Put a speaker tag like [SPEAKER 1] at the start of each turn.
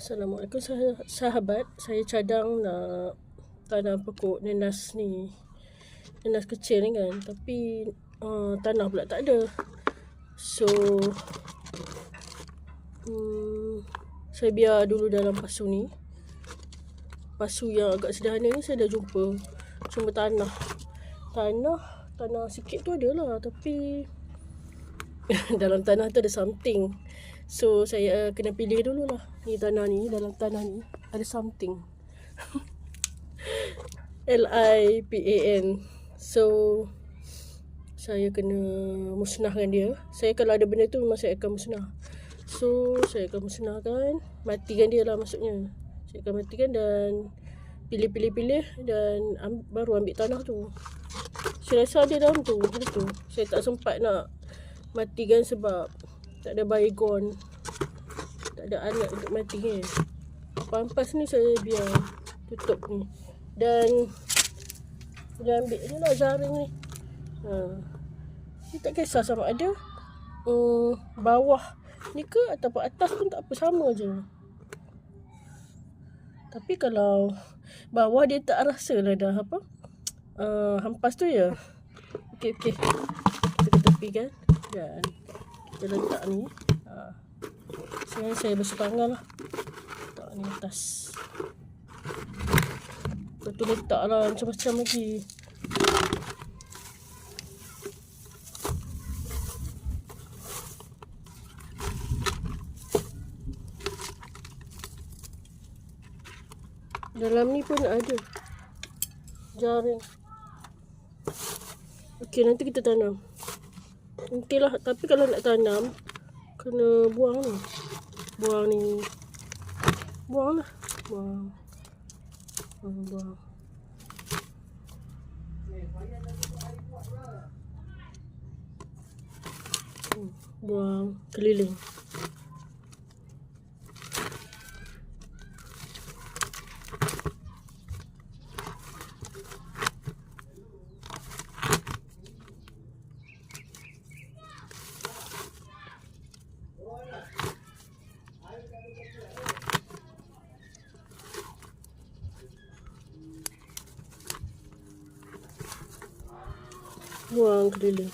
[SPEAKER 1] Assalamualaikum sahabat. Saya cadang nak tanam pokok nenas ni. Nenas kecil ni kan. Tapi tanah pula tak ada. So saya biar dulu dalam pasu ni. Pasu yang agak sederhana ni saya dah jumpa. Cuma tanah sikit tu ada lah. Tapi dalam tanah tu ada something. So saya kena pilih dulu lah. Ni tanah ni, dalam tanah ni ada something. LIPAN. So saya kena musnahkan dia. Saya kalau ada benda tu memang saya akan musnah. So saya akan musnahkan, matikan dia lah maksudnya. Saya akan matikan dan pilih dan baru ambil tanah tu. Saya rasa ada dalam tu, macam tu. Saya tak sempat nak matikan sebab tak ada baygon, tak ada alat untuk matikan. Pampas ni saya biar tutup ni. Dan dia ambil je lah jaring ni. Ni tak kisah sama ada bawah ni ke ataupun atas pun tak apa, sama je. Tapi kalau bawah dia tak rasa lah dah apa hampas tu ya. Okey. Kita tepikan dan kita letak ni. Sekarang saya basuh tangan lah. Letak ni atas. Lepas tu letak lah macam-macam lagi. Dalam ni pun ada jaring. Okey, nanti kita tanam. Nantilah, tapi kalau nak tanam kena buang ni. Buang ni. Buang lah. Buang. Buang keliling. Buang keliling.